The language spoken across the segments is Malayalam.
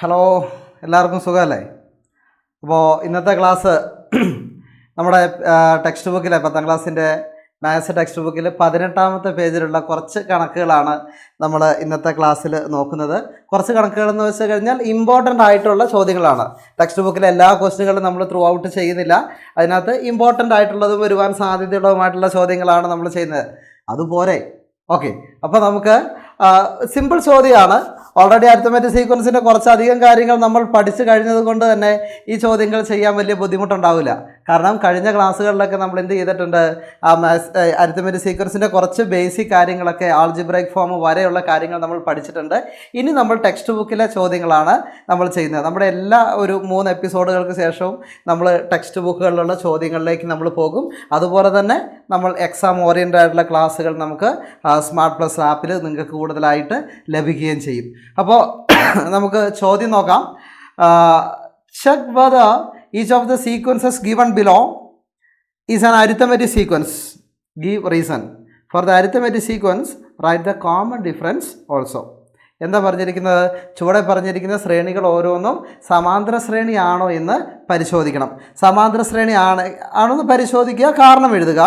ഹലോ, എല്ലാവർക്കും സുഖമല്ലേ? അപ്പോൾ ഇന്നത്തെ ക്ലാസ് നമ്മുടെ ടെക്സ്റ്റ് ബുക്കിലെ 10ാം ക്ലാസ്സിൻ്റെ മാത്സ് ടെക്സ്റ്റ് ബുക്കിൽ 18ാമത്തെ പേജിലുള്ള കുറച്ച് കണക്കുകളാണ് നമ്മൾ ഇന്നത്തെ ക്ലാസ്സിൽ നോക്കുന്നത്. കുറച്ച് കണക്കുകളെന്ന് വെച്ച് കഴിഞ്ഞാൽ ഇമ്പോർട്ടൻ്റ് ആയിട്ടുള്ള ചോദ്യങ്ങളാണ്. ടെക്സ്റ്റ് ബുക്കിലെ എല്ലാ ക്വസ്റ്റ്യനുകളും നമ്മൾ ത്രൂ ഔട്ട് ചെയ്യുന്നില്ല. അതിനകത്ത് ഇമ്പോർട്ടൻ്റ് ആയിട്ടുള്ളതും വരുവാൻ സാധ്യതയുള്ളതുമായിട്ടുള്ള ചോദ്യങ്ങളാണ് നമ്മൾ ചെയ്യുന്നത്. അതുപോലെ ഓക്കെ, അപ്പോൾ നമുക്ക് സിമ്പിൾ ചോദ്യമാണ്. ഓൾറെഡി അരിത്തമെറ്റിക് സീക്വൻസിൻ്റെ കുറച്ചധികം കാര്യങ്ങൾ നമ്മൾ പഠിച്ചു കഴിഞ്ഞത് കൊണ്ട് തന്നെ ഈ ചോദ്യങ്ങൾ ചെയ്യാൻ വലിയ ബുദ്ധിമുട്ടുണ്ടാവില്ല. കാരണം കഴിഞ്ഞ ക്ലാസ്സുകളിലൊക്കെ നമ്മൾ എന്ത് ചെയ്തിട്ടുണ്ട്, അരിത്തമെറ്റിക് സീക്വൻസിൻ്റെ കുറച്ച് ബേസിക് കാര്യങ്ങളൊക്കെ ആൾജിബ്രൈക് ഫോം വരെയുള്ള കാര്യങ്ങൾ നമ്മൾ പഠിച്ചിട്ടുണ്ട്. ഇനി നമ്മൾ ടെക്സ്റ്റ് ബുക്കിലെ ചോദ്യങ്ങളാണ് നമ്മൾ ചെയ്യുന്നത്. നമ്മുടെ എല്ലാ ഒരു 3 എപ്പിസോഡുകൾക്ക് ശേഷവും നമ്മൾ ടെക്സ്റ്റ് ബുക്കുകളിലുള്ള ചോദ്യങ്ങളിലേക്ക് നമ്മൾ പോകും. അതുപോലെ തന്നെ നമ്മൾ എക്സാം ഓറിയൻറ്റഡ് ആയിട്ടുള്ള ക്ലാസ്സുകൾ നമുക്ക് സ്മാർട്ട് പ്ലസ് ആപ്പിൽ നിങ്ങൾക്ക് കൂടുതലായിട്ട് ലഭിക്കുകയും ചെയ്യും. അപ്പോൾ നമുക്ക് ചോദ്യം നോക്കാം. Check whether each of the sequences given below is an arithmetic sequence. Give reason for the arithmetic sequence. Write the common difference also. എന്താ പറഞ്ഞിരിക്കുന്നത്? ചുവടെ പറഞ്ഞിരിക്കുന്ന ശ്രേണികൾ ഓരോന്നും സമാന്തര ശ്രേണിയാണോ എന്ന് പരിശോധിക്കണം. സമാന്തര ശ്രേണി ആണെന്ന് പരിശോധിക്കുക, കാരണം എഴുതുക.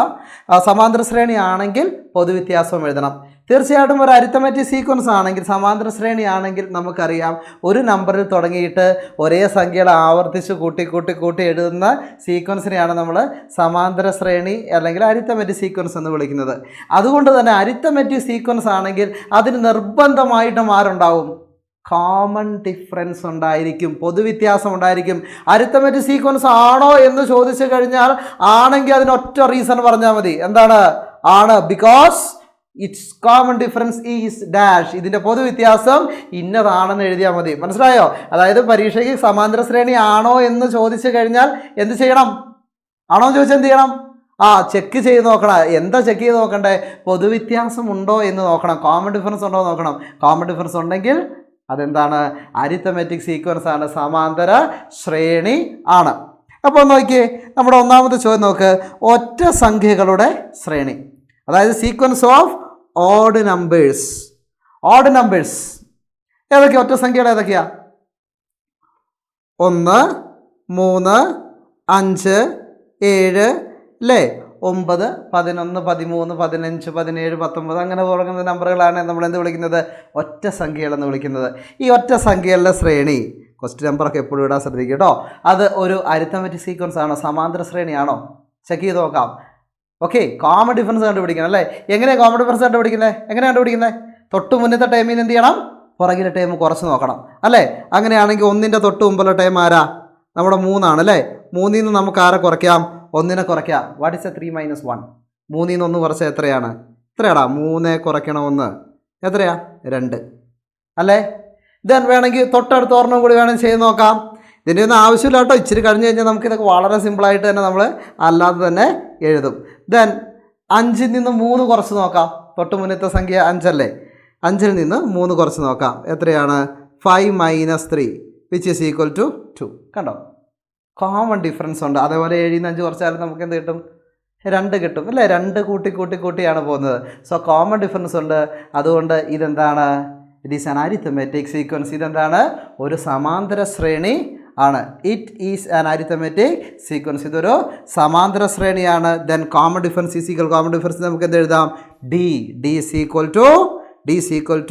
സമാന്തര ശ്രേണി ആണെങ്കിൽ പൊതുവ്യത്യാസം എഴുതണം. തീർച്ചയായിട്ടും ഒരു അരിത്തമെറ്റിക് സീക്വൻസ് ആണെങ്കിൽ, സമാന്തര ശ്രേണി ആണെങ്കിൽ നമുക്കറിയാം ഒരു നമ്പറിൽ തുടങ്ങിയിട്ട് ഒരേ സംഖ്യകൾ ആവർത്തിച്ച് കൂട്ടി എഴുതുന്ന സീക്വൻസിനെയാണ് നമ്മൾ സമാന്തര ശ്രേണി അല്ലെങ്കിൽ അരിത്തമെറ്റിക് സീക്വൻസ് എന്ന് വിളിക്കുന്നത്. അതുകൊണ്ട് തന്നെ അരിത്തമെറ്റിക് സീക്വൻസ് ആണെങ്കിൽ അതിന് നിർബന്ധമായിട്ടും ആരുണ്ടാവും? കോമൺ ഡിഫറൻസ് ഉണ്ടായിരിക്കും, പൊതുവ്യത്യാസം ഉണ്ടായിരിക്കും. അരിത്തമെറ്റിക് സീക്വൻസ് ആണോ എന്ന് ചോദിച്ചു കഴിഞ്ഞാൽ ആണെങ്കിൽ അതിനൊറ്റ റീസൺ പറഞ്ഞാൽ മതി. എന്താണ്? ആണ്. Because its common difference is dash. ഇതിൻ്റെ പൊതുവ്യത്യാസം ഇന്നതാണെന്ന് എഴുതിയാൽ മതി. മനസ്സിലായോ? അതായത് പരീക്ഷയ്ക്ക് സമാന്തര ശ്രേണി ആണോ എന്ന് ചോദിച്ചു കഴിഞ്ഞാൽ എന്ത് ചെയ്യണം? ആണോ എന്ന് ചോദിച്ചാൽ എന്ത് ചെയ്യണം? ചെക്ക് ചെയ്ത് നോക്കണം. എന്താ ചെക്ക് ചെയ്ത് നോക്കണ്ടേ? പൊതുവ്യത്യാസം ഉണ്ടോ എന്ന് നോക്കണം. കോമൺ ഡിഫറൻസ് ഉണ്ടോ എന്ന് നോക്കണം. കോമൺ ഡിഫറൻസ് ഉണ്ടെങ്കിൽ അതെന്താണ്? അരിത്തമെറ്റിക് സീക്വൻസ് ആണ്, സമാന്തര ശ്രേണി ആണ്. അപ്പോൾ നോക്കിയേ, നമ്മുടെ ഒന്നാമത്തെ ചോദ്യം നോക്ക്. ഒറ്റ സംഖ്യകളുടെ ശ്രേണി, അതായത് sequence of odd numbers. Odd numbers ഏതൊക്കെയാ? ഒറ്റ സംഖ്യകൾ ഏതൊക്കെയാ? 1, 3, 5, 7 അല്ലേ? 9, 11, 13, 15, 17, 19 അങ്ങനെ തുടങ്ങുന്ന നമ്പറുകളാണ് നമ്മൾ എന്ത് വിളിക്കുന്നത്? ഒറ്റ സംഖ്യകളെന്ന് വിളിക്കുന്നത്. ഈ ഒറ്റ സംഖ്യകളുടെ ശ്രേണി, ക്വസ്റ്റ്യൻ നമ്പറൊക്കെ എപ്പോഴും ഇടാൻ ശ്രദ്ധിക്കുക കേട്ടോ. അത് ഒരു അരിത്തമെറ്റിക് സീക്വൻസ് ആണോ, സമാന്തര ശ്രേണിയാണോ? ചെക്ക് ചെയ്ത് നോക്കാം. ഓക്കെ, കോമൺ ഡിഫറൻസ് കണ്ടുപിടിക്കണം അല്ലേ? എങ്ങനെയാണ് കോമൺ ഡിഫറൻസ് കണ്ടുപിടിക്കുന്നത്? എങ്ങനെയാണ് കണ്ടുപിടിക്കുന്നത്? തൊട്ട് മുന്നത്തെ ടൈമിൽ നിന്ന് എന്ത് ചെയ്യണം? പുറകിലെ ടൈം കുറച്ച് നോക്കണം അല്ലേ? അങ്ങനെയാണെങ്കിൽ 1ൻ്റെ തൊട്ട് മുമ്പുള്ള ടൈം ആരാ? നമ്മുടെ 3 അല്ലേ? 3ൽ നിന്ന് നമുക്ക് ആരെ കുറയ്ക്കാം? 1നെ കുറയ്ക്കാം. What is A 3 - 1? 3ൽ നിന്ന് 1 കുറച്ചാൽ എത്രയാണ്? എത്രയാടാ? 3 കുറയ്ക്കണം 1 എത്രയാ? 2 അല്ലേ? ദെൻ വേണമെങ്കിൽ തൊട്ടടുത്ത ഓർമ്മ കൂടി വേണമെങ്കിൽ ചെയ്ത് നോക്കാം. ഇതിൻ്റെ ഒന്നും ആവശ്യമില്ല കേട്ടോ. ഇച്ചിരി കഴിഞ്ഞ് കഴിഞ്ഞാൽ നമുക്കിതൊക്കെ വളരെ സിമ്പിളായിട്ട് തന്നെ നമ്മൾ അല്ലാതെ തന്നെ എഴുതും. ദെൻ 5ൽ നിന്ന് 3 കുറച്ച് നോക്കാം. തൊട്ട് മുന്നത്തെ സംഖ്യ 5 അല്ലേ? 5ൽ നിന്ന് 3 കുറച്ച് നോക്കാം. എത്രയാണ്? 5 - 3 വിച്ച് ഈസ് ഈക്വൽ ടു 2. കണ്ടോ? കോമൺ ഡിഫറൻസ് ഉണ്ട്. അതേപോലെ 7ൽ നിന്ന് 5 കുറച്ചാലും നമുക്ക് എന്ത് കിട്ടും? 2 കിട്ടും അല്ലേ? 2 കൂട്ടിയാണ് പോകുന്നത്. സോ കോമൺ ഡിഫറൻസ് ഉണ്ട്. അതുകൊണ്ട് ഇതെന്താണ്? It is an arithmetic sequence. ഇതെന്താണ്? ഒരു സമാന്തര ശ്രേണി ആണ്. It is an arithmetic sequence. ഇതൊരു സമാന്തര ശ്രേണിയാണ്. Then common difference is equal, common difference നമുക്ക് എന്ത് എഴുതാം? ഡി ഈസ് ഈക്വൽ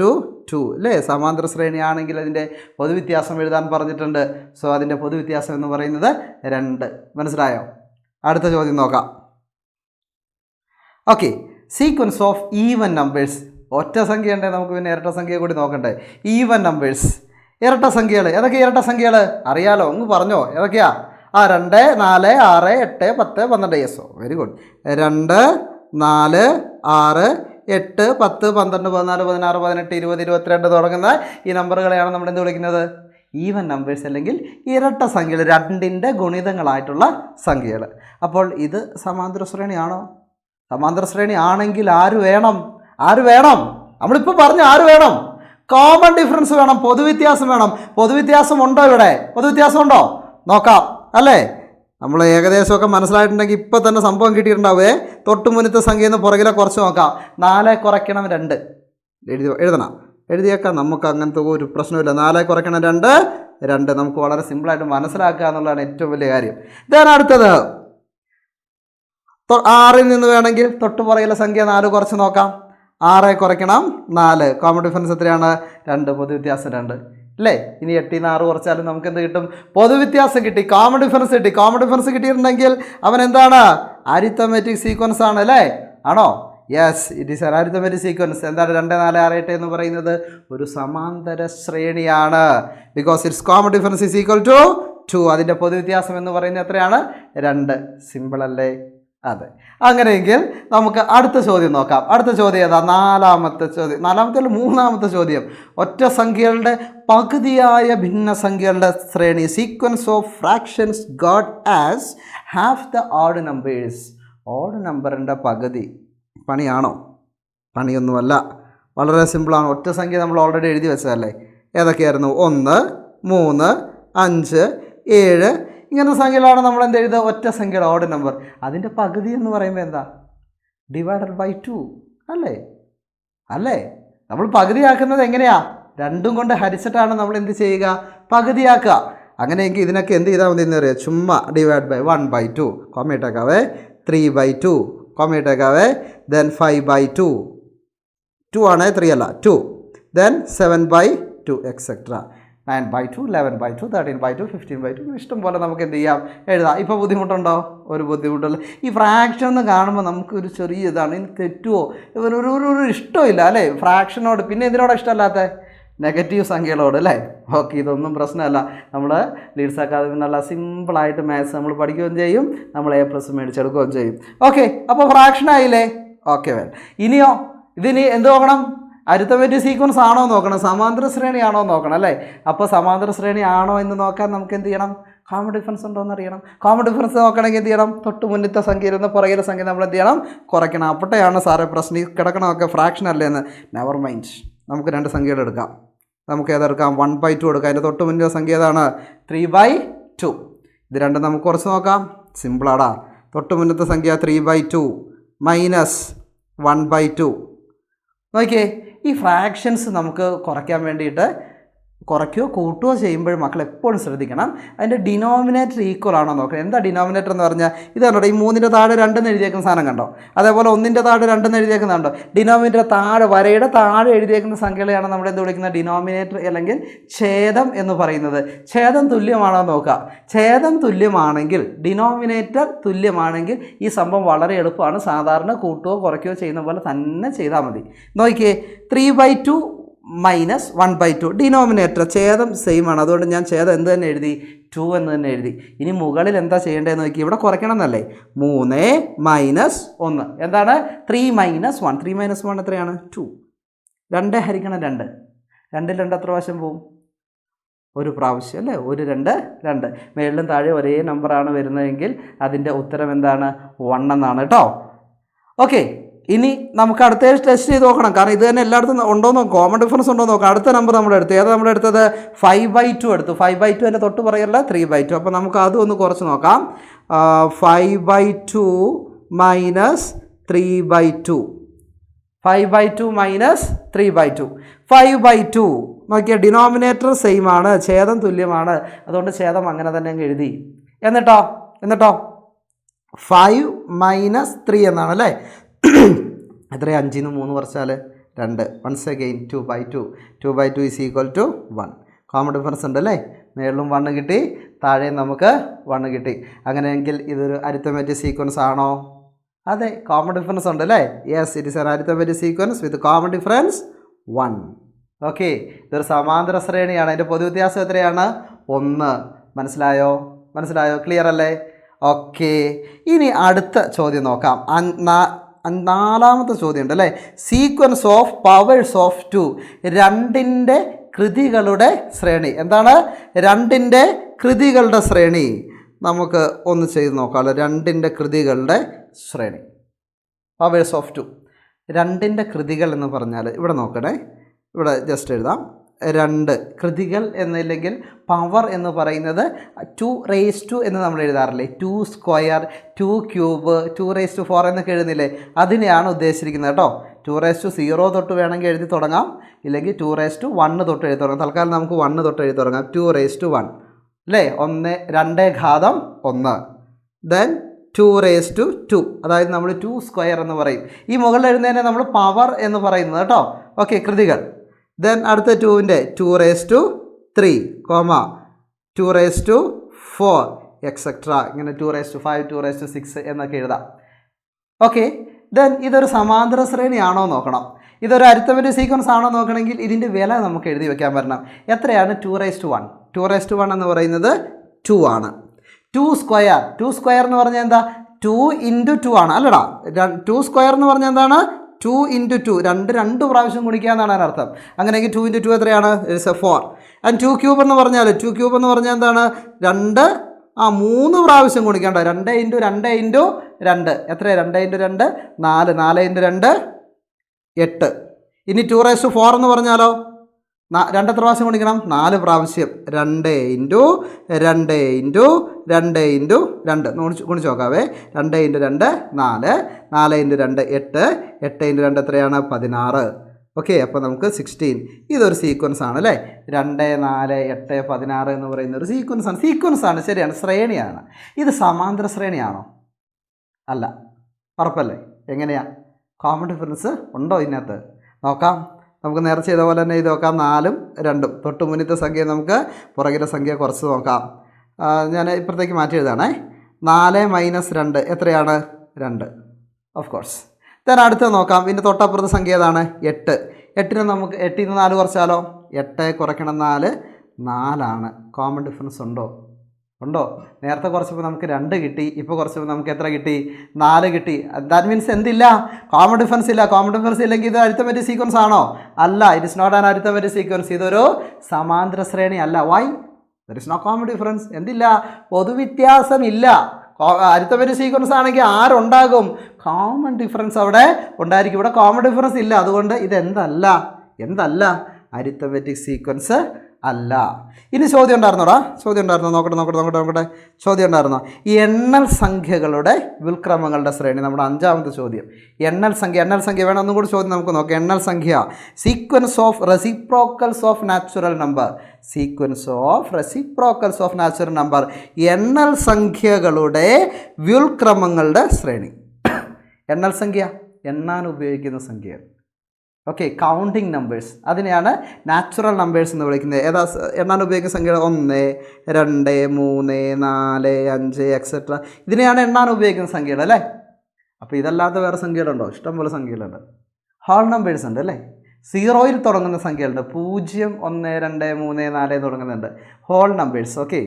ടു 2 അല്ലേ? സമാന്തര ശ്രേണി ആണെങ്കിൽ അതിൻ്റെ പൊതുവ്യത്യാസം എഴുതാൻ പറഞ്ഞിട്ടുണ്ട്. സോ അതിൻ്റെ പൊതുവ്യത്യാസം എന്ന് പറയുന്നത് 2. മനസ്സിലായോ? അടുത്ത ചോദ്യം നോക്കാം. Okay, sequence of even numbers. ഒറ്റ സംഖ്യ ഉണ്ടെങ്കിൽ നമുക്ക് പിന്നെ ഇരട്ട സംഖ്യ കൂടി നോക്കണ്ടേ? ഈവൻ നമ്പേഴ്സ്, ഇരട്ട സംഖ്യകൾ. ഏതൊക്കെ ഇരട്ട സംഖ്യകൾ അറിയാലോ? ഒന്ന് പറഞ്ഞോ ഏതൊക്കെയാ? 2, 4, 6, 8, 10, 12. Yes, very good. 2, 4, 6, 8, 10, 12, 14, 16, 18, 20, 22 തുടങ്ങുന്ന ഈ നമ്പറുകളെയാണ് നമ്മൾ എന്ത് വിളിക്കുന്നത്? ഈവൻ നമ്പേഴ്സ് അല്ലെങ്കിൽ ഇരട്ട സംഖ്യകൾ, 2ൻ്റെ ഗുണിതങ്ങളായിട്ടുള്ള സംഖ്യകൾ. അപ്പോൾ ഇത് സമാന്തര ശ്രേണിയാണോ? സമാന്തര ശ്രേണി ആണെങ്കിൽ ആര് വേണം? നമ്മളിപ്പോൾ പറഞ്ഞ ആര് വേണം? കോമൺ ഡിഫറൻസ് വേണം, പൊതുവ്യത്യാസം വേണം. പൊതുവ്യത്യാസം ഉണ്ടോ ഇവിടെ? പൊതുവ്യത്യാസം ഉണ്ടോ? നോക്കാം അല്ലേ? നമ്മൾ ഏകദേശമൊക്കെ മനസ്സിലായിട്ടുണ്ടെങ്കിൽ ഇപ്പം തന്നെ സംഭവം കിട്ടിയിട്ടുണ്ടാവേ. തൊട്ട് മുന്നത്തെ സംഖ്യയിൽ നിന്ന് പുറകിലെ കുറച്ച് നോക്കാം. 4 കുറയ്ക്കണം 2 എഴുതണം. എഴുതിയേക്കാം, നമുക്ക് അങ്ങനത്തെ ഒരു പ്രശ്നമില്ല. 4 കുറയ്ക്കണം 2 2. നമുക്ക് വളരെ സിമ്പിളായിട്ട് മനസ്സിലാക്കുക എന്നുള്ളതാണ് ഏറ്റവും വലിയ കാര്യം. ഇതാണ് അടുത്തത്. 6ൽ നിന്ന് വേണമെങ്കിൽ തൊട്ട് പുറകിലെ സംഖ്യ 4 കുറച്ച് നോക്കാം. 6 കുറയ്ക്കണം 4. കോമൺ ഡിഫറൻസ് എത്രയാണ്? 2. പൊതുവ്യത്യാസം 2 അല്ലേ? ഇനി 8ൽ നിന്ന് 6 കുറച്ചാലും നമുക്ക് എന്ത് കിട്ടും? പൊതുവ്യത്യാസം കിട്ടി, കോമൺ ഡിഫറൻസ് കിട്ടി. കോമൺ ഡിഫറൻസ് കിട്ടിയിട്ടുണ്ടെങ്കിൽ അവൻ എന്താണ്? അരിത്തമെറ്റിക് സീക്വൻസ് ആണ് അല്ലേ? ആണോ? Yes, it is N arithmetic sequence. എന്താണ് 2, 4, 6, 8 എന്ന് പറയുന്നത്? ഒരു സമാന്തര ശ്രേണിയാണ്. Because its common difference is equal to 2. അതിൻ്റെ പൊതുവ്യത്യാസം എന്ന് പറയുന്നത് എത്രയാണ്? 2. സിമ്പിൾ അല്ലേ? അതെ. അങ്ങനെയെങ്കിൽ നമുക്ക് അടുത്ത ചോദ്യം നോക്കാം. അടുത്ത ചോദ്യം ഏതാ? 4ാമത്തെ ചോദ്യം. 4ാമത്തെ അല്ല, 3ാമത്തെ ചോദ്യം. ഒറ്റ സംഖ്യകളുടെ പകുതിയായ ഭിന്നസംഖ്യകളുടെ ശ്രേണി. Sequence of fractions got as half the odd numbers. Odd നമ്പറിൻ്റെ പകുതി. പണിയാണോ? പണിയൊന്നുമല്ല, വളരെ സിമ്പിളാണ്. ഒറ്റ സംഖ്യ നമ്മൾ ഓൾറെഡി എഴുതി വെച്ചതല്ലേ? ഏതൊക്കെയായിരുന്നു? 1, 3, 5, 7 ഇങ്ങനത്തെ സംഖ്യകളാണ് നമ്മൾ എന്ത് എഴുതുക? ഒറ്റ സംഖ്യയുടെ ഓഡ് നമ്പർ. അതിൻ്റെ പകുതി എന്ന് പറയുമ്പോൾ എന്താ? ഡിവൈഡഡ് ബൈ 2 അല്ലേ? അല്ലേ? നമ്മൾ പകുതിയാക്കുന്നത് എങ്ങനെയാ? 2 കൊണ്ട് ഹരിച്ചിട്ടാണ് നമ്മൾ എന്ത് ചെയ്യുക? പകുതിയാക്കുക. അങ്ങനെയെങ്കിൽ ഇതിനൊക്കെ എന്ത് ചെയ്താൽ മതി എന്ന് പറയുക? ചുമ്മാ ഡിവൈഡ് ബൈ 1/2 കോമയിട്ടേക്കാവേ, 3/2 കോമയിട്ടേക്കാവേ, ദെൻ 5/2 2 ആണേ, 3 അല്ല 2, ദെൻ 7/2 എക്സെട്ര 9/2 11/2 13/2 15/2 ഇഷ്ടം പോലെ നമുക്ക് എന്ത് ചെയ്യാം? എഴുതാം. ഇപ്പോൾ ബുദ്ധിമുട്ടുണ്ടോ? ഒരു ബുദ്ധിമുട്ടുള്ള ഈ ഫ്രാക്ഷൻ എന്ന് കാണുമ്പോൾ നമുക്കൊരു ചെറിയ ഇതാണ്. ഇനി തെറ്റുമോ? ഒരു ഇഷ്ടമില്ല അല്ലേ ഫ്രാക്ഷനോട്? പിന്നെ ഇതിനോട് ഇഷ്ടമല്ലാത്ത നെഗറ്റീവ് സംഖ്യകളോട് അല്ലേ? ഓക്കെ, ഇതൊന്നും പ്രശ്നമല്ല. നമ്മൾ ലീഡ്സ് അക്കാദമി നല്ല സിമ്പിളായിട്ട് മാത്സ് നമ്മൾ പഠിക്കുകയും ചെയ്യും, നമ്മൾ A+ മേടിച്ചെടുക്കുകയും ചെയ്യും. ഓക്കെ, അപ്പോൾ ഫ്രാക്ഷൻ ആയില്ലേ? ഓക്കെ, വേണം. ഇനിയോ? ഇതിനി എന്ത് നോക്കണം? അരിത്തമെറ്റിക് സീക്വൻസ് ആണോ നോക്കണം, സമാന്തര ശ്രേണി ആണോ നോക്കണം അല്ലേ? അപ്പോൾ സമാന്തര ശ്രേണി ആണോ എന്ന് നോക്കാൻ നമുക്ക് എന്ത് ചെയ്യണം? കോമൺ ഡിഫറൻസ് ഉണ്ടോ എന്ന് അറിയണം. കോമൺ ഡിഫറൻസ് നോക്കണമെങ്കിൽ എന്ത് ചെയ്യണം? തൊട്ട് മുന്നത്തെ സംഖ്യ ഇരുന്ന പുറകിലെ സംഖ്യ നമ്മൾ എന്ത് ചെയ്യണം? കുറയ്ക്കണം. അപ്പോഴത്തെയാണ് സാറേ പ്രശ്നം, ഈ കിടക്കണമൊക്കെ ഫ്രാക്ഷൻ അല്ലേ എന്ന്. നെവർ മൈൻഡ്, നമുക്ക് 2 സംഖ്യകൾ എടുക്കാം. നമുക്ക് ഏതെടുക്കാം? 1/2 എടുക്കാം. അതിൻ്റെ തൊട്ട് മുന്നേ സംഖ്യ ഏതാണ്? 3/2. ഇത് രണ്ടും നമുക്ക് കുറച്ച് നോക്കാം. സിമ്പിളാടാ. തൊട്ട് മുന്നത്തെ സംഖ്യ 3/2 മൈനസ് 1/2. നോക്കിയേ, ഈ ഫ്രാക്ഷൻസ് നമുക്ക് കുറയ്ക്കാൻ വേണ്ടിയിട്ട് കുറയ്ക്കുകയോ കൂട്ടുകയോ ചെയ്യുമ്പോൾ മക്കൾ എപ്പോഴും ശ്രദ്ധിക്കണം, അതിൻ്റെ ഡിനോമിനേറ്റർ ഈക്വൽ ആണോ നോക്കണം. എന്താ ഡിനോമിനേറ്റർ എന്ന് പറഞ്ഞാൽ? ഇതാണോ ഈ 3ൻ്റെ താഴെ 2 എന്ന് എഴുതിയേക്കുന്ന സാധനം കണ്ടോ? അതേപോലെ 1ൻ്റെ താഴെ 2 എന്ന് എഴുതിയേക്കുന്നുണ്ടോ? ഡിനോമിനേറ്റർ താഴെ വരയുടെ താഴെ എഴുതിയേക്കുന്ന സംഖ്യകളെയാണ് നമ്മൾ എന്ത് വിളിക്കുന്നത്? ഡിനോമിനേറ്റർ അല്ലെങ്കിൽ ഛേദം എന്ന് പറയുന്നത്. ഛേദം തുല്യമാണോ നോക്കുക. ഛേദം തുല്യമാണെങ്കിൽ, ഡിനോമിനേറ്റർ തുല്യമാണെങ്കിൽ ഈ സംഭവം വളരെ എളുപ്പമാണ്. സാധാരണ കൂട്ടുകയോ കുറയ്ക്കുകയോ ചെയ്യുന്ന പോലെ തന്നെ ചെയ്താൽ മതി. നോക്കിയേ, 3/2 മൈനസ് 1/2 ഡിനോമിനേറ്റർ ഛേദം സെയിം ആണ്. അതുകൊണ്ട് ഞാൻ ഛേദം എന്ത് തന്നെ എഴുതി? 2 എന്ന് തന്നെ എഴുതി. ഇനി മുകളിൽ എന്താ ചെയ്യേണ്ടതെന്ന് നോക്കി. ഇവിടെ കുറയ്ക്കണം എന്നല്ലേ? 3 മൈനസ് 1 എന്താണ്? 3 മൈനസ് 1. 3 മൈനസ് 1 എത്രയാണ്? 2. 2 ഹരിക്കണം 2. 2ൽ 2 എത്ര പ്രാവശ്യം പോവും? ഒരു പ്രാവശ്യം അല്ലേ? 1 2 2. മേളിലും താഴെ ഒരേ നമ്പറാണ് വരുന്നതെങ്കിൽ അതിൻ്റെ ഉത്തരം എന്താണ്? 1 എന്നാണ് കേട്ടോ. ഓക്കെ, ഇനി നമുക്ക് അടുത്ത ടെസ്റ്റ് ചെയ്ത് നോക്കണം. കാരണം ഇത് തന്നെ എല്ലായിടത്തും ഉണ്ടോ നോക്കാം, കോമൺ ഡിഫറൻസ് ഉണ്ടോ നോക്കാം. അടുത്ത നമ്പർ നമ്മൾ എടുത്തു. ഏതാ നമ്മൾ എടുത്തത്? 5/2 എടുത്തു. 5/2 എൻ്റെ തൊട്ട് പറയല്ല 3/2. അപ്പോൾ നമുക്ക് അതും ഒന്ന് കുറച്ച് നോക്കാം. 5/2 മൈനസ് 3/2. 5/2 മൈനസ് 3/2. 5/2 നോക്കിയാൽ ഡിനോമിനേറ്റർ സെയിം ആണ്, ഛേദം തുല്യമാണ്. അതുകൊണ്ട് ഛേദം അങ്ങനെ തന്നെ അങ്ങ് എഴുതി. എന്നിട്ടോ 5 മൈനസ് 3 എന്നാണ് അല്ലേ? എത്രയാണ്? 5ൽ നിന്ന് 3 കുറച്ചാൽ 2. Once again 2/2. 2/2 is equal to 1. Common difference ഉണ്ട് അല്ലേ? മേളിലും 1 കിട്ടി, താഴെയും നമുക്ക് 1 കിട്ടി. അങ്ങനെയെങ്കിൽ ഇതൊരു അരിത്തമെറ്റിക് സീക്വൻസ് ആണോ? അതെ, കോമൺ ഡിഫറൻസ് ഉണ്ട് അല്ലേ? Yes, it is N arithmetic sequence with common difference 1. Okay, ഇതൊരു സമാന്തര ശ്രേണിയാണ്. അതിൻ്റെ പൊതുവ്യത്യാസം എത്രയാണ്? 1. മനസ്സിലായോ? ക്ലിയർ അല്ലേ? ഓക്കെ, ഇനി അടുത്ത ചോദ്യം നോക്കാം. 4ാമത്തെ ചോദ്യം ഉണ്ട് അല്ലേ? Sequence of powers of 2. 2ൻ്റെ കൃതികളുടെ ശ്രേണി. എന്താണ്? 2ൻ്റെ കൃതികളുടെ ശ്രേണി. നമുക്ക് ഒന്ന് ചെയ്ത് നോക്കാമല്ലോ. 2ൻ്റെ കൃതികളുടെ ശ്രേണി, പവേഴ്സ് ഓഫ് 2. 2ൻ്റെ കൃതികൾ എന്ന് പറഞ്ഞാൽ ഇവിടെ നോക്കണേ, ഇവിടെ ജസ്റ്റ് എഴുതാം. 2 കൃതികൾ എന്നില്ലെങ്കിൽ പവർ എന്ന് പറയുന്നത് 2 എന്ന് നമ്മൾ എഴുതാറില്ലേ? 2 സ്ക്വയർ, 2 ക്യൂബ്, 2 4 എന്നൊക്കെ എഴുതുന്നില്ലേ? അതിനെയാണ് ഉദ്ദേശിച്ചിരിക്കുന്നത് കേട്ടോ. 2⁻0 തൊട്ട് വേണമെങ്കിൽ എഴുതി തുടങ്ങാം, ഇല്ലെങ്കിൽ 2⁻1 തൊട്ട് എഴുതി തുടങ്ങാം. തൽക്കാലം നമുക്ക് 1 തൊട്ട് എഴുതി തുടങ്ങാം. 2⁻1 അല്ലേ, 2 ദെൻ 2⁻2, അതായത് നമ്മൾ 2 സ്ക്വയർ എന്ന് പറയും. ഈ മുകളിൽ എഴുതുന്നതിനെ നമ്മൾ പവർ എന്ന് പറയുന്നത് കേട്ടോ. ഓക്കെ, കൃതികൾ. ദെൻ അടുത്ത 2ൻ്റെ 2⁻3, 2⁻4 എക്സെട്ര, ഇങ്ങനെ 2�5, 2⁻6 എന്നൊക്കെ എഴുതാം. ഓക്കെ, ദെൻ ഇതൊരു സമാന്തര ശ്രേണിയാണോ നോക്കണം. ഇതൊരു അരിത്തമെറ്റിക് സീക്വൻസ് ആണോ നോക്കണമെങ്കിൽ ഇതിൻ്റെ വില നമുക്ക് എഴുതി വെക്കാൻ പറ്റണം. എത്രയാണ് 2⁻1? 2⁻1 എന്ന് പറയുന്നത് 2 ആണ്. 2 സ്ക്വയർ എന്ന് പറഞ്ഞാൽ എന്താ? 2 × 2 ആണ് അല്ലടാ. 2 സ്ക്വയർ എന്ന് പറഞ്ഞാൽ എന്താണ്? 2 × 2, രണ്ട് പ്രാവശ്യം ഗുണിക്കുക എന്നാണ് അതിനർത്ഥം. അങ്ങനെയെങ്കിൽ 2 × 2 എത്രയാണ്? 4. ആൻഡ് 2 ക്യൂബ് എന്ന് പറഞ്ഞാൽ എന്താണ്? 3 പ്രാവശ്യം ഗുണിക്കേണ്ട. 2 × 2 × 2 എത്രയാണ്? 2 × 2 4, 4 × 2 8. ഇനി 2⁻4 എന്ന് പറഞ്ഞാലോ? 2 എത്ര പ്രാവശ്യം ഗുണിക്കണം? 4 പ്രാവശ്യം. 2 × 2 × 2 × 2 ഗുണിച്ച് നോക്കാവേ. 2 × 2 4, 4 × 2 8, 8 × 2 എത്രയാണ്? 16. ഓക്കെ, അപ്പോൾ നമുക്ക് 16. ഇതൊരു സീക്വൻസ് ആണ് അല്ലേ. 2 4 8 16 എന്ന് പറയുന്ന ഒരു സീക്വൻസ് ആണ്. ശരിയാണ്, ശ്രേണിയാണ്. ഇത് സമാന്തര ശ്രേണിയാണോ? അല്ല. ഉറപ്പല്ലേ? എങ്ങനെയാ? കോമൺ ഡിഫറൻസ് ഉണ്ടോ ഇതിനകത്ത്? നോക്കാം. നമുക്ക് നേരത്തെ ചെയ്ത പോലെ തന്നെ ഇത് നോക്കാം. 4ഉം 2ഉം തൊട്ട് മുന്നത്തെ സംഖ്യ നമുക്ക് പുറകിലെ സംഖ്യ കുറച്ച് നോക്കാം. ഞാൻ ഇപ്പുറത്തേക്ക് മാറ്റി എഴുതാണേ. 4 - 2 എത്രയാണ്? 2 ഓഫ് കോഴ്സ്. then അടുത്ത നോക്കാം. ഇതിൻ്റെ തൊട്ടപ്പുറത്തെ സംഖ്യ ഏതാണ്? 8. 8ന് നമുക്ക് 8ൽ നിന്ന് 4 കുറച്ചാലോ? 8 കുറയ്ക്കണം 4 4ആണ്. കോമൺ ഡിഫറൻസ് ഉണ്ടോ? നേരത്തെ കുറച്ചപ്പോൾ നമുക്ക് 2 കിട്ടി, ഇപ്പോൾ കുറച്ചപ്പോൾ നമുക്ക് എത്ര കിട്ടി? 4 കിട്ടി. ദാറ്റ് മീൻസ് എന്തില്ല? കോമൺ ഡിഫറൻസ് ഇല്ല. കോമൺ ഡിഫറൻസ് ഇല്ലെങ്കിൽ ഇത് അരിത്തമെറ്റിക് സീക്വൻസ് ആണോ? അല്ല. It is not an arithmetic sequence. ഇതൊരു സമാന്തര ശ്രേണി അല്ല. Why? There is no common difference. എന്തില്ല? പൊതുവ്യത്യാസം ഇല്ല. അരിത്തമെറ്റിക് സീക്വൻസ് ആണെങ്കിൽ ആരുണ്ടാകും? കോമൺ ഡിഫറൻസ് അവിടെ ഉണ്ടായിരിക്കും. ഇവിടെ കോമൺ ഡിഫറൻസ് ഇല്ല. അതുകൊണ്ട് എന്തല്ല അരിത്തമെറ്റിക് സീക്വൻസ് അല്ല. ഇനി ചോദ്യം ഉണ്ടായിരുന്നോടാ? നോക്കട്ടെ. ചോദ്യം ഉണ്ടായിരുന്നോ? ഈ എണ്ണൽ സംഖ്യകളുടെ വ്യുൽക്രമങ്ങളുടെ ശ്രേണി. നമ്മുടെ 5ാമത്തെ ചോദ്യം. എണ്ണൽ സംഖ്യ വേണം. ഒന്നും കൂടി ചോദ്യം നമുക്ക് നോക്കാം. എണ്ണൽ സംഖ്യ, sequence of reciprocals of natural number. എണ്ണൽ സംഖ്യകളുടെ വ്യുൽക്രമങ്ങളുടെ ശ്രേണി. എണ്ണൽ സംഖ്യ എണ്ണാൻ ഉപയോഗിക്കുന്ന സംഖ്യകൾ. Okay, counting numbers. അതിനെയാണ് നാച്ചുറൽ നമ്പേഴ്സ് എന്ന് വിളിക്കുന്നത്. ഏതാ എണ്ണാൻ ഉപയോഗിക്കുന്ന സംഖ്യകൾ? 1 2 3 4 5 എക്സെട്ര. ഇതിനെയാണ് എണ്ണാൻ ഉപയോഗിക്കുന്ന സംഖ്യകൾ അല്ലേ. അപ്പോൾ ഇതല്ലാത്ത വേറെ സംഖ്യകളുണ്ടോ? ഇഷ്ടംപോലെ സംഖ്യകളുണ്ട്. ഹോൾ നമ്പേഴ്സ് ഉണ്ട് അല്ലേ. 0ൽ തുടങ്ങുന്ന സംഖ്യകളുണ്ട്. 0 1 2 3 4 തുടങ്ങുന്നുണ്ട്. Whole numbers. ഓക്കെ,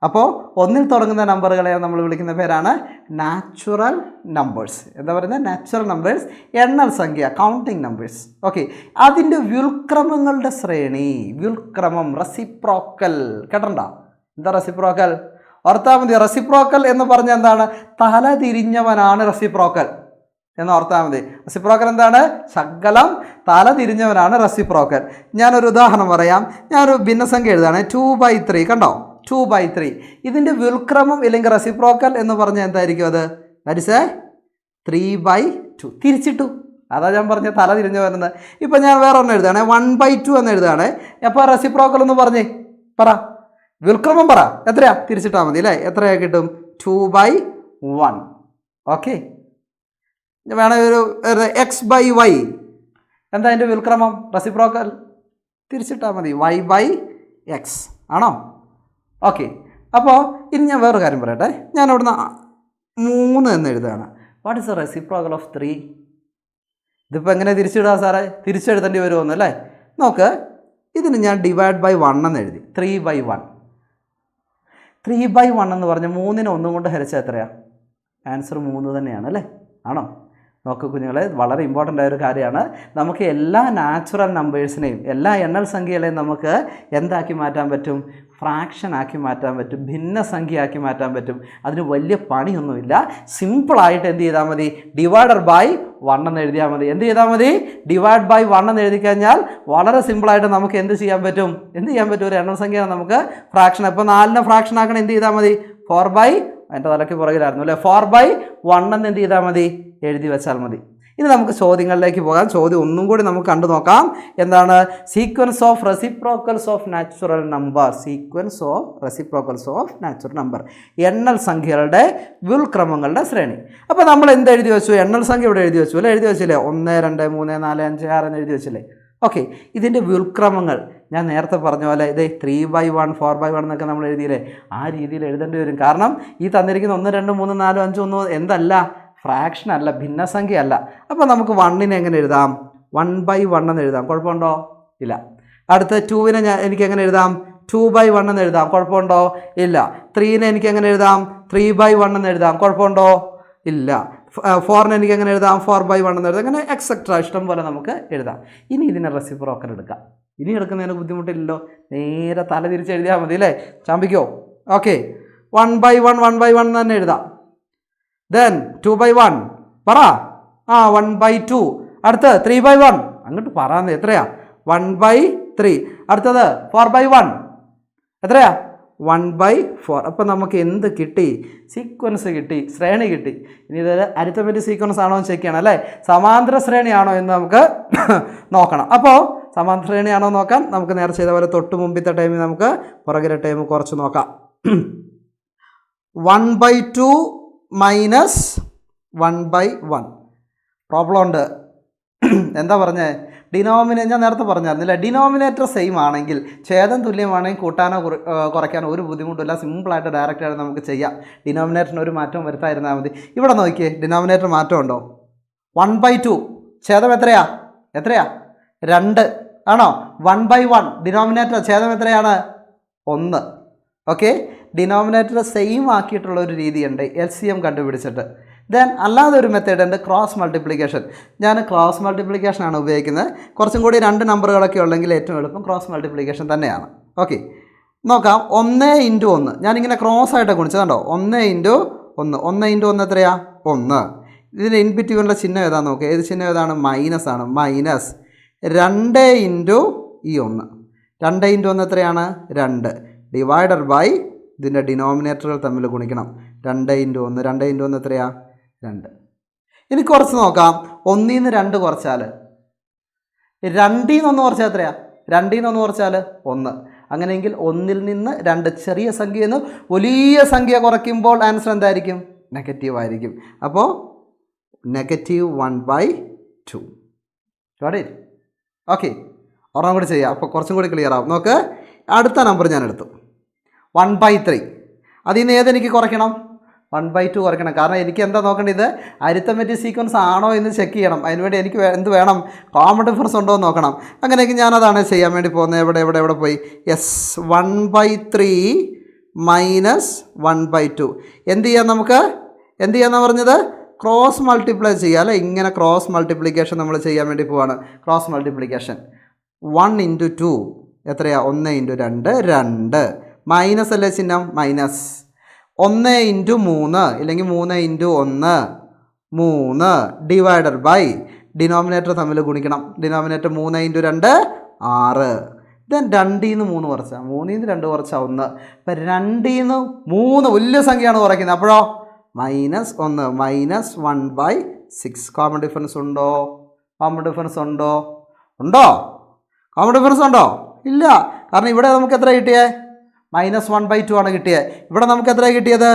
അപ്പോൾ 1ൽ തുടങ്ങുന്ന നമ്പറുകളെ നമ്മൾ വിളിക്കുന്ന പേരാണ് നാച്ചുറൽ നമ്പേഴ്സ്. എന്താ പറയുന്നത്? Natural numbers. എണ്ണൽ സംഖ്യ, കൗണ്ടിങ് നമ്പേഴ്സ്. ഓക്കെ, അതിൻ്റെ വ്യുൽക്രമങ്ങളുടെ ശ്രേണി. വ്യുൽക്രമം, റെസിപ്രോക്കൽ. കേട്ടണ്ട? എന്താ റെസിപ്രോക്കൽ? ഓർത്താൽ മതി. റെസിപ്രോക്കൽ എന്ന് പറഞ്ഞാൽ എന്താണ്? തല തിരിഞ്ഞവനാണ് റെസിപ്രോക്കൽ എന്ന് ഓർത്താൽ മതി. റെസിപ്രോക്കൽ എന്താണ്? ശകലം തല തിരിഞ്ഞവനാണ് റെസിപ്രോക്കൽ. ഞാനൊരു ഉദാഹരണം പറയാം. ഞാനൊരു ഭിന്നസംഖ്യ എഴുതാണ്. 2/3. കണ്ടോ? 2/3. ഇതിൻ്റെ വ്യുൽക്രമം ഇല്ലെങ്കിൽ റെസിപ്രോക്കൽ എന്ന് പറഞ്ഞാൽ എന്തായിരിക്കും? അത് ദാറ്റ് ഇസ് 3/2. തിരിച്ചിട്ടു. അതാ ഞാൻ പറഞ്ഞ തല തിരിഞ്ഞു വരുന്നത്. ഇപ്പം ഞാൻ വേറെ ഒന്നും എഴുതാണ്. 1/2 എന്ന് എഴുതാണ്. അപ്പോൾ റെസിപ്രോക്കൽ എന്ന് പറഞ്ഞേ, പറ. വ്യുൽക്രമം പറ. എത്രയാ? തിരിച്ചിട്ടാൽ മതി അല്ലേ. എത്രയാ കിട്ടും? 2/1. ഓക്കെ, വേണമെങ്കിൽ ഒരു x/y. എന്താ അതിൻ്റെ വ്യുൽക്രമം? റെസിപ്രോക്കൽ. തിരിച്ചിട്ടാൽ മതി. y/x ആണോ? ഓക്കെ, അപ്പോൾ ഇനി ഞാൻ വേറൊരു കാര്യം പറയട്ടെ. ഞാൻ അവിടുന്ന് 3 എന്ന് എഴുതുകയാണ്. What is the reciprocal of 3? ഇതിപ്പോൾ എങ്ങനെ തിരിച്ചിടുക സാറേ? തിരിച്ചെഴുതേണ്ടി വരുമെന്ന് അല്ലേ. നോക്ക്, ഇതിന് ഞാൻ /1 എന്ന് എഴുതി. 3/1. 3/1 എന്ന് പറഞ്ഞാൽ 3നെ 1 കൊണ്ട് ഹരിച്ചാൽ എത്രയാണ്? ആൻസർ 3 തന്നെയാണ് അല്ലേ. ആണോ? നോക്കൂ കുഞ്ഞുങ്ങളെ, വളരെ ഇമ്പോർട്ടൻ്റ് ആയൊരു കാര്യമാണ്. നമുക്ക് എല്ലാ നാച്ചുറൽ നമ്പേഴ്സിനെയും, എല്ലാ എണ്ണൽ സംഖ്യകളെയും നമുക്ക് എന്താക്കി മാറ്റാൻ പറ്റും? ഫ്രാക്ഷൻ ആക്കി മാറ്റാൻ പറ്റും, ഭിന്നസംഖ്യയാക്കി മാറ്റാൻ പറ്റും. അതിന് വലിയ പണിയൊന്നുമില്ല. സിമ്പിളായിട്ട് എന്ത് ചെയ്താൽ മതി? /1 എന്ന് എഴുതിയാൽ മതി. എന്ത് ചെയ്താൽ മതി? /1 എന്ന് എഴുതി കഴിഞ്ഞാൽ വളരെ സിമ്പിളായിട്ട് നമുക്ക് എന്ത് ചെയ്യാൻ പറ്റും? ഒരു എണ്ണൽ സംഖ്യ നമുക്ക് ഫ്രാക്ഷൻ. ഇപ്പോൾ 4നെ ഫ്രാക്ഷൻ ആക്കണം. എന്ത് ചെയ്താൽ മതി? 4/, എൻ്റെ തലയ്ക്ക് പുറകിലായിരുന്നു അല്ലേ. 4/1 എന്ന് എന്ത് ചെയ്താൽ മതി? എഴുതി വെച്ചാൽ മതി. ഇനി നമുക്ക് ചോദ്യങ്ങളിലേക്ക് പോകാം. ചോദ്യം ഒന്നും കൂടി നമുക്ക് കണ്ടു നോക്കാം. എന്താണ്? Sequence of reciprocals of natural number. Sequence of reciprocals of natural number, എണ്ണൽ സംഖ്യകളുടെ വ്യുൽക്രമങ്ങളുടെ ശ്രേണി. അപ്പോൾ നമ്മൾ എന്ത് എഴുതി വെച്ചു? എണ്ണൽ സംഖ്യ ഇവിടെ എഴുതി വെച്ചു അല്ലേ? എഴുതി വെച്ചില്ലേ? 1 2 3 4 5 6 എന്ന് എഴുതി വെച്ചില്ലേ? ഓക്കെ, ഇതിൻ്റെ വ്യുൽക്രമങ്ങൾ ഞാൻ നേരത്തെ പറഞ്ഞ പോലെ ഇത് 3/1 4/1 എന്നൊക്കെ നമ്മൾ എഴുതിയില്ലേ? ആ രീതിയിൽ എഴുതേണ്ടി വരും. കാരണം ഈ തന്നിരിക്കുന്ന 1 2 3 4 5 ഒന്നും എന്തല്ല, ഫ്രാക്ഷൻ അല്ല, ഭിന്നസംഖ്യ അല്ല. അപ്പോൾ നമുക്ക് 1നെ എങ്ങനെ എഴുതാം? 1/1 എന്ന് എഴുതാം. കുഴപ്പമുണ്ടോ? ഇല്ല. അടുത്ത 2നെ എനിക്ക് എങ്ങനെ എഴുതാം? 2/1 എന്ന് എഴുതാം. കുഴപ്പമുണ്ടോ? ഇല്ല. 3നെ എനിക്ക് എങ്ങനെ എഴുതാം? 3/1 എന്ന് എഴുതാം. കുഴപ്പമുണ്ടോ? ഇല്ല. 4നെ എനിക്ക് എങ്ങനെ എഴുതാം? 4/1 എന്ന് എഴുതാം. അങ്ങനെ എക്സെട്രാ ഇഷ്ടം പോലെ നമുക്ക് എഴുതാം. ഇനി ഇതിനെ റെസിപ്രോക്കൽ എടുക്കാം. ഇനി എടുക്കുന്നതിന് ബുദ്ധിമുട്ടില്ലല്ലോ, നേരെ തല തിരിച്ച് എഴുതിയാൽ മതി അല്ലേ? ചാമ്പിക്കോ? ഓക്കെ, 1/1 തന്നെ എഴുതാം. ദെൻ 2/1 പറ. 1/2. അടുത്ത് 3/1. അങ്ങോട്ട് പറയാന്ന്. എത്രയാ? 1/3. അടുത്തത് 4/1. എത്രയാ? 1/4. അപ്പം നമുക്ക് എന്ത് കിട്ടി? സീക്വൻസ് കിട്ടി, ശ്രേണി കിട്ടി. ഇനി ഇത് അരിത്തമെറ്റിക് സീക്വൻസ് ആണോ എന്ന് ചെക്ക് ചെയ്യണം അല്ലേ? സമാന്തര ശ്രേണിയാണോ എന്ന് നമുക്ക് നോക്കണം. അപ്പോൾ സമാന്തര ശ്രേണിയാണോ നോക്കാൻ നമുക്ക് നേരെ ചെയ്ത പോലെ തൊട്ട് മുമ്പിലത്തെ ടൈമിൽ നമുക്ക് പുറകിലെ ടൈം കുറച്ച് നോക്കാം. 1/2 മൈനസ് 1/1. പ്രോബ്ലം ഉണ്ട്. എന്താ പറഞ്ഞേ? ഞാൻ നേരത്തെ പറഞ്ഞായിരുന്നില്ല, ഡിനോമിനേറ്റർ സെയിം ആണെങ്കിൽ, ഛേദം തുല്യമാണെങ്കിൽ കൂട്ടാനോ കുറയ്ക്കാനോ ഒരു ബുദ്ധിമുട്ടില്ല. സിമ്പിളായിട്ട് ഡയറക്റ്റായിട്ട് നമുക്ക് ചെയ്യാം. ഡിനോമിനേറ്ററിന് ഒരു മാറ്റവും വരുത്താതിരുന്നാൽ മതി. ഇവിടെ നോക്കിയേ, ഡിനോമിനേറ്റർ മാറ്റം ഉണ്ടോ? 1/2. ഛേദം എത്രയാ? 2 ആണോ? 1/1. ഡിനോമിനേറ്റർ ഛേദം എത്രയാണ്? 1. ഓക്കെ, ഡിനോമിനേറ്റർ സെയിം ആക്കിയിട്ടുള്ള ഒരു രീതിയുണ്ട്, LCM കണ്ടുപിടിച്ചിട്ട്. ദെൻ അല്ലാതെ ഒരു മെത്തേഡ് ഉണ്ട്, ക്രോസ് മൾട്ടിപ്ലിക്കേഷൻ. ഞാൻ ക്രോസ് മൾട്ടിപ്ലിക്കേഷനാണ് ഉപയോഗിക്കുന്നത്. കുറച്ചും കൂടി 2 നമ്പറുകളൊക്കെ ഉള്ളെങ്കിൽ ഏറ്റവും എളുപ്പം ക്രോസ് മൾട്ടിപ്ലിക്കേഷൻ തന്നെയാണ്. ഓക്കെ, നോക്കാം. 1 × 1 ഞാനിങ്ങനെ ക്രോസ് ആയിട്ട് ഗുണിച്ചതുണ്ടോ? 1 × 1. 1 × 1 എത്രയാ? 1. ഇതിന് ഇൻബിറ്റ്വീനുള്ള ചിഹ്നം ഏതാണെന്ന് നോക്കുക. ഏത് ചിഹ്നം ഏതാണ്? മൈനസ് ആണ്. മൈനസ് 2 × ഈ 1. 2 × 1 എത്രയാണ്? 2. ഡിവൈഡഡ് ബൈ ഇതിൻ്റെ ഡിനോമിനേറ്ററുകൾ തമ്മിൽ ഗുണിക്കണം. 2 × 1. 2 × 1 എത്രയാ? 2. ഇനി കുറച്ച് നോക്കാം. 1ൽ നിന്ന് 2 കുറച്ചാൽ, 2ൽ നിന്ന് 1 കുറച്ചാൽ എത്രയാ? 2ൽ നിന്ന് 1 കുറച്ചാൽ 1. അങ്ങനെയെങ്കിൽ 1ൽ നിന്ന് 2 ചെറിയ സംഖ്യയിൽ നിന്ന് വലിയ സംഖ്യ കുറയ്ക്കുമ്പോൾ ആൻസർ എന്തായിരിക്കും? നെഗറ്റീവ് ആയിരിക്കും. അപ്പോൾ -1/2. Got it? ഓക്കെ, ഒരെണ്ണം കൂടി ചെയ്യാം. അപ്പോൾ കുറച്ചും കൂടി ക്ലിയർ ആവും. നോക്ക്, അടുത്ത നമ്പർ ഞാൻ എടുത്തു 1/3. അതിൽ നിന്ന് ഏതെനിക്ക് കുറയ്ക്കണം? 1/2 കുറയ്ക്കണം. കാരണം എനിക്ക് എന്താ നോക്കേണ്ടത്? അരിത്തമെറ്റിക് സീക്വൻസ് ആണോ എന്ന് ചെക്ക് ചെയ്യണം. അതിനുവേണ്ടി എനിക്ക് എന്ത് വേണം? കോമൺ ഡിഫറൻസ് ഉണ്ടോ എന്ന് നോക്കണം. അങ്ങനെയെങ്കിൽ ഞാനതാണ് ചെയ്യാൻ വേണ്ടി പോകുന്നത്. എവിടെ പോയി? Yes, 1/3 minus 1/2. എന്ത് ചെയ്യാം നമുക്ക്? എന്ത് ചെയ്യാമെന്നാണ് പറഞ്ഞത്? ക്രോസ് മൾട്ടിപ്ലൈ ചെയ്യുക അല്ലേ? ഇങ്ങനെ ക്രോസ് മൾട്ടിപ്ലിക്കേഷൻ നമ്മൾ ചെയ്യാൻ വേണ്ടി പോവാണ്. ക്രോസ് മൾട്ടിപ്ലിക്കേഷൻ 1 × 2 എത്രയാ? 1 × 2 2. മൈനസ് അല്ലേ ചിഹ്നം? മൈനസ്. 1 × 3 ഇല്ലെങ്കിൽ 3 × 1 3 ഡിവൈഡഡ് ബൈ ഡിനോമിനേറ്റർ തമ്മിൽ ഗുണിക്കണം. ഡിനോമിനേറ്റർ 3 × 2 6. ദെൻ 2ൽ നിന്ന് 3 കുറച്ചാൽ, 3ൽ നിന്ന് 2 കുറച്ചാൽ 1. അപ്പം 2ൽ നിന്ന് 3 വലിയ സംഖ്യയാണ് കുറയ്ക്കുന്നത്. അപ്പോഴോ -1 -1/6. കോമൺ ഡിഫറൻസ് ഉണ്ടോ? കോമൺ ഡിഫറൻസ് ഉണ്ടോ? കോമൺ ഡിഫറൻസ് ഉണ്ടോ? ഇല്ല. കാരണം ഇവിടെ നമുക്ക് എത്ര കിട്ടിയേ? -1/2 ആണ് കിട്ടിയത്. ഇവിടെ നമുക്ക് എത്ര കിട്ടിയത്?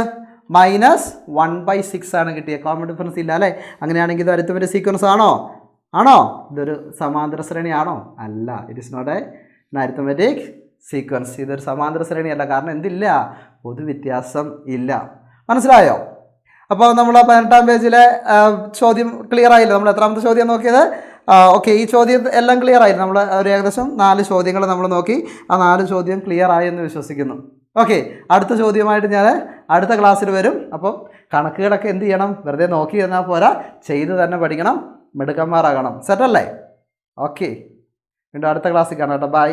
-1/6 ആണ് കിട്ടിയത്. കോമൺ ഡിഫറൻസ് ഇല്ല അല്ലേ? അങ്ങനെയാണെങ്കിൽ ഇത് അരിത്തമെറ്റിക് സീക്വൻസ് ആണോ? ഇതൊരു സമാന്തര ശ്രേണി ആണോ? അല്ല. It is not a arithmetic sequence. ഇതൊരു സമാന്തര ശ്രേണിയല്ല. കാരണം എന്തില്ല? പൊതുവ്യത്യാസം ഇല്ല. മനസ്സിലായോ? അപ്പോൾ നമ്മൾ 18-ാം പേജിലെ ചോദ്യം ക്ലിയർ ആയില്ല. നമ്മൾ എത്രാമത്തെ ചോദ്യം നോക്കിയത്? ഓക്കെ, ഈ ചോദ്യം എല്ലാം ക്ലിയർ ആയിരുന്നു. നമ്മൾ ഒരു ഏകദേശം 4 ചോദ്യങ്ങൾ നമ്മൾ നോക്കി. ആ 4 ചോദ്യം ക്ലിയർ ആയെന്ന് വിശ്വസിക്കുന്നു. ഓക്കെ, അടുത്ത ചോദ്യമായിട്ട് ഞാൻ അടുത്ത ക്ലാസ്സിൽ വരും. അപ്പോൾ കണക്കുകളൊക്കെ എന്ത് ചെയ്യണം? വെറുതെ നോക്കി എന്നാൽ പോരാ, ചെയ്ത് തന്നെ പഠിക്കണം, മിടുക്കന്മാരാകണം. സെറ്റല്ലേ? ഓക്കെ, വീണ്ടും അടുത്ത ക്ലാസ്സിൽ കാണാം കേട്ടോ. ബൈ.